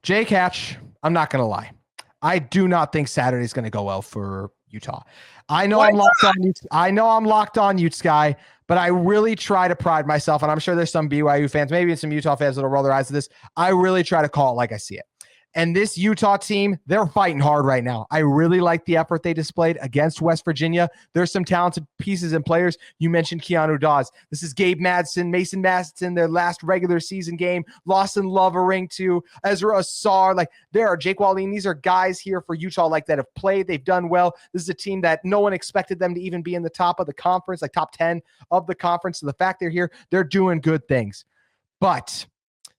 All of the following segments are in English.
Jake Hatch, I'm not going to lie. I do not think Saturday's going to go well for Utah. I know I'm locked on. I know I'm locked on Utes guy, but I really try to pride myself, and I'm sure there's some BYU fans, maybe some Utah fans that'll roll their eyes at this. I really try to call it like I see it. And this Utah team, they're fighting hard right now. I really like the effort they displayed against West Virginia. There's some talented pieces and players. You mentioned Keanu Dawes. This is Gabe Madsen, Mason Madsen, their last regular season game. Lawson Lovering to Ezra Asar. Like, there are Jake Wallin. These are guys here for Utah like that have played. They've done well. This is a team that no one expected them to even be in the top of the conference, like top 10 of the conference. So the fact they're here, they're doing good things. But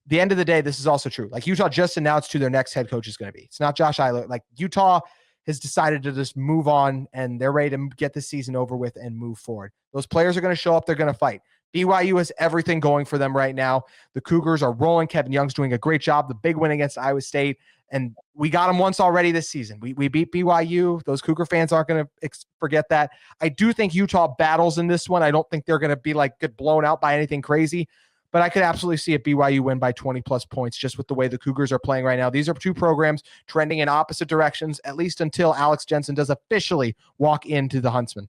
the end of the day, this is also true. Like, Utah just announced who their next head coach is going to be. It's not Josh Eiler. Like, Utah has decided to just move on, and they're ready to get the season over with and move forward. Those players are going to show up. They're going to fight. BYU has everything going for them right now. The Cougars are rolling. Kevin Young's doing a great job. The big win against Iowa State, and we got them once already this season. We beat BYU. Those Cougar fans aren't going to forget that. I do think Utah battles in this one. I don't think they're going to be get blown out by anything crazy. But I could absolutely see a BYU win by 20-plus points just with the way the Cougars are playing right now. These are two programs trending in opposite directions, at least until Alex Jensen does officially walk into the Huntsman.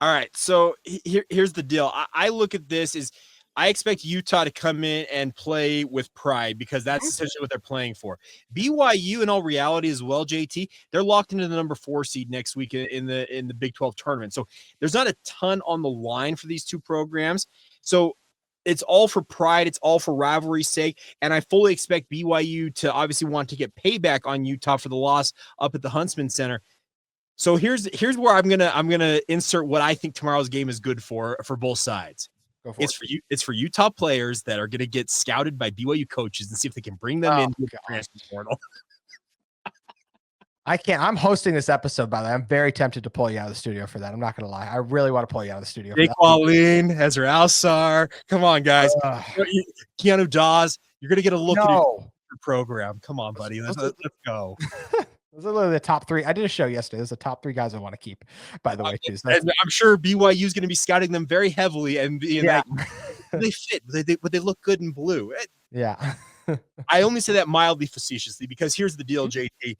All right, so here's the deal. I look at this as I expect Utah to come in and play with pride because that's essentially what they're playing for. BYU, in all reality as well, JT, they're locked into the number 4 seed next week in the Big 12 tournament. So there's not a ton on the line for these two programs. So it's all for pride. It's all for rivalry's sake. And I fully expect BYU to obviously want to get payback on Utah for the loss up at the Huntsman Center. So here's where I'm gonna insert what I think tomorrow's game is good for both sides. It's for Utah players that are gonna get scouted by BYU coaches and see if they can bring them into the transfer portal. I can't. I'm hosting this episode, by the way. I'm very tempted to pull you out of the studio for that. I'm not going to lie. I really want to pull you out of the studio. Jake Wallin, Ezra Alsar. Come on, guys. Keanu Dawes. You're going to get a look at your program. Come on, buddy. Let's go. Those are literally the top 3. I did a show yesterday. Those are the top 3 guys I want to keep, by the way. And I'm sure BYU is going to be scouting them very heavily and being they fit. But they look good in blue. Yeah. I only say that mildly facetiously because here's the deal, JT.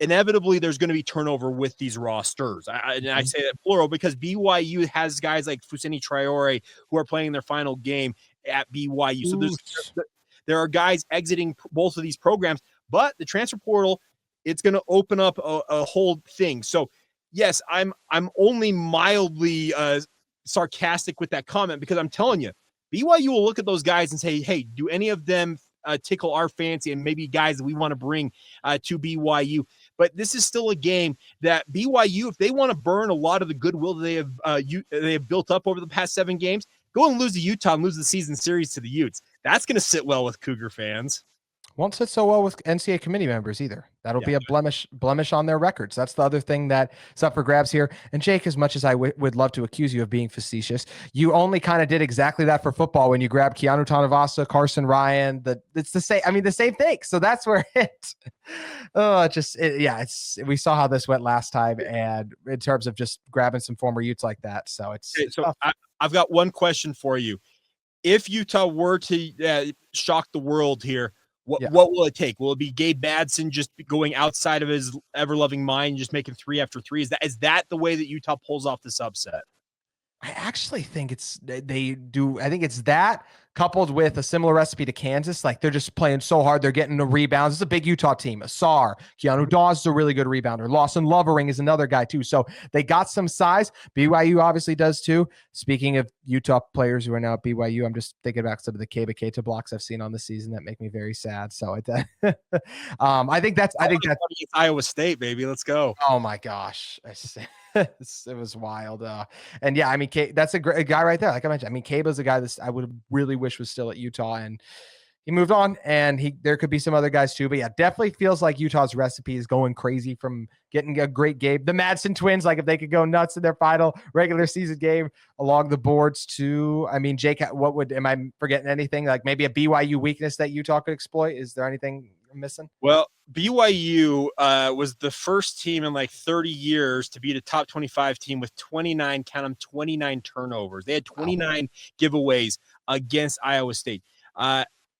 Inevitably, there's going to be turnover with these rosters. I say that plural because BYU has guys like Fousseyni Traore who are playing their final game at BYU. So there are guys exiting both of these programs, but the transfer portal, it's going to open up a whole thing. So, yes, I'm only mildly sarcastic with that comment because I'm telling you, BYU will look at those guys and say, hey, do any of them tickle our fancy and maybe guys that we want to bring to BYU. But this is still a game that BYU, if they want to burn a lot of the goodwill that they have built up over the past 7 games, go and lose to Utah and lose the season series to the Utes. That's going to sit well with Cougar fans. Won't sit so well with NCAA committee members either. That'll be a blemish on their records. That's the other thing that's up for grabs here. And Jake, as much as I would love to accuse you of being facetious, you only kind of did exactly that for football when you grabbed Keanu Tanavasa, Carson Ryan. It's the same. I mean, the same thing. So that's where we saw how this went last time, and in terms of just grabbing some former Utes like that. So I've got one question for you. If Utah were to shock the world here, what will it take? Will it be Gabe Madsen just going outside of his ever-loving mind and just making 3 after 3? Is that the way that Utah pulls off this upset? I actually think they do. I think it's that coupled with a similar recipe to Kansas. Like, they're just playing so hard. They're getting the rebounds. It's a big Utah team. Asar, Keanu Dawes is a really good rebounder. Lawson Lovering is another guy too. So they got some size. BYU obviously does too. Speaking of Utah players who are now at BYU, I'm just thinking about some of the Keba Keita blocks I've seen on the season that make me very sad. So I think that's Iowa State, baby. Let's go. Oh my gosh. It was wild. And yeah, I mean, that's a great guy right there. Like I mentioned, I mean, Keba's a guy that I would really wish was still at Utah, and he moved on, and there could be some other guys too. But yeah, definitely feels like Utah's recipe is going crazy from getting a great game. The Madsen twins, like if they could go nuts in their final regular season game along the boards too. I mean, Jake, am I forgetting anything? Like maybe a BYU weakness that Utah could exploit? Is there anything missing? Well, BYU was the first team in like 30 years to beat a top 25 team with 29 turnovers. They had 29 giveaways against Iowa State.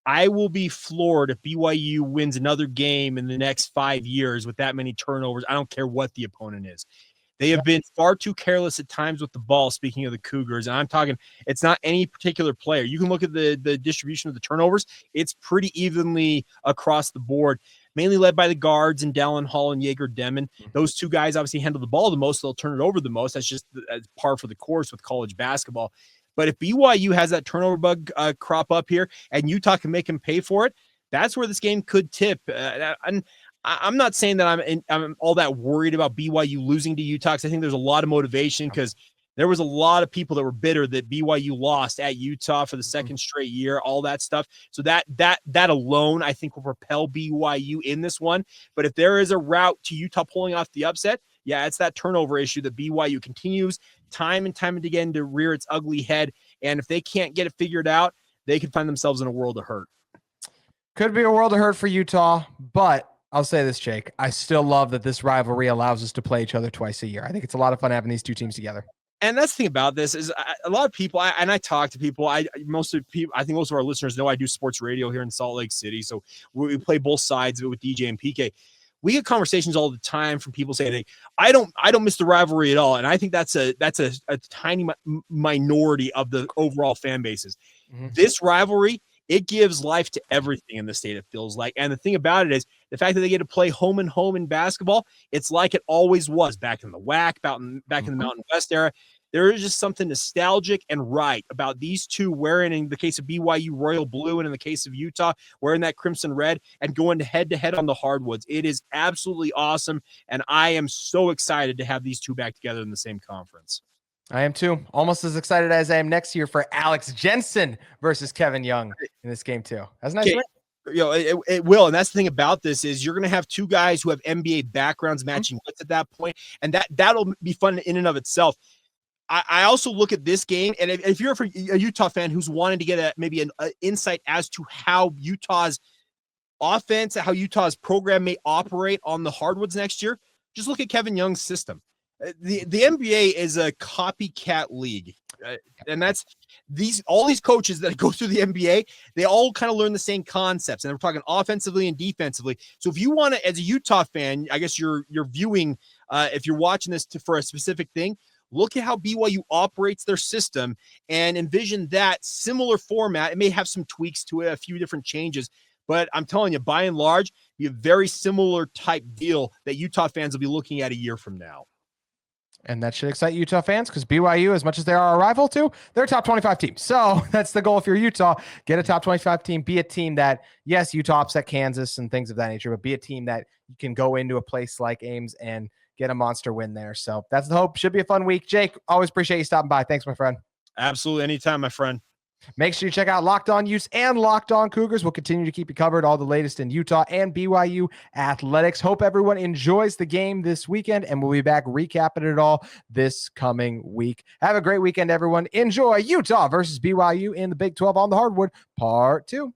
I will be floored if BYU wins another game in the next 5 years with that many turnovers. I don't care what the opponent is. They have been far too careless at times with the ball, speaking of the Cougars. And I'm talking, it's not any particular player. You can look at the distribution of the turnovers. It's pretty evenly across the board, mainly led by the guards and Dallin Hall and Jaeger Demon. Those two guys obviously handle the ball the most. They'll turn it over the most. That's just par for the course with college basketball. But if BYU has that turnover bug crop up here and Utah can make him pay for it, that's where this game could tip. And I'm not saying that I'm all that worried about BYU losing to Utah, because I think there's a lot of motivation, because there was a lot of people that were bitter that BYU lost at Utah for the second straight year, all that stuff. So that alone, I think, will propel BYU in this one. But if there is a route to Utah pulling off the upset, yeah, it's that turnover issue that BYU continues time and time and again to rear its ugly head. And if they can't get it figured out, they could find themselves in a world of hurt. Could be a world of hurt for Utah, but I'll say this, Jake. I still love that this rivalry allows us to play each other twice a year. I think it's a lot of fun having these two teams together. And that's the thing about this is a lot of people, and I talk to people, I think most of our listeners know I do sports radio here in Salt Lake City. So we play both sides of it with DJ and PK. We get conversations all the time from people saying, I don't miss the rivalry at all. And I think that's a tiny minority of the overall fan bases. This rivalry, it gives life to everything in the state, it feels like. And the thing about it is the fact that they get to play home and home in basketball, it's like it always was back in the WAC, back in the Mountain West era. There is just something nostalgic and right about these two wearing, in the case of BYU, royal blue, and in the case of Utah, wearing that crimson red and going head to head on the hardwoods. It is absolutely awesome. And I am so excited to have these two back together in the same conference. I am too. Almost as excited as I am next year for Alex Jensen versus Kevin Young in this game too. That's nice. It will. And that's the thing about this is you're going to have two guys who have NBA backgrounds matching wits at that point. And that'll be fun in and of itself. I also look at this game, and if you're a Utah fan who's wanting to get maybe an insight as to how Utah's offense, how Utah's program may operate on the hardwoods next year, just look at Kevin Young's system. The NBA is a copycat league, and that's all these coaches that go through the NBA, they all kind of learn the same concepts, and we're talking offensively and defensively. So if you want to, as a Utah fan, I guess you're viewing, if you're watching this for a specific thing, look at how BYU operates their system and envision that similar format. It may have some tweaks to it, a few different changes, but I'm telling you, by and large, be a very similar type deal that Utah fans will be looking at a year from now. And that should excite Utah fans, because BYU, as much as they are a rival to, they're a top 25 team. So that's the goal. If you're Utah, get a top 25 team, be a team that, yes, Utah upset Kansas and things of that nature, but be a team that you can go into a place like Ames and get a monster win there. So that's the hope. Should be a fun week. Jake, always appreciate you stopping by. Thanks, my friend. Absolutely. Anytime, my friend. Make sure you check out Locked On Utes and Locked On Cougars. We'll continue to keep you covered, all the latest in Utah and BYU athletics. Hope everyone enjoys the game this weekend, and we'll be back recapping it all this coming week. Have a great weekend, everyone. Enjoy Utah versus BYU in the Big 12 on the hardwood, part 2.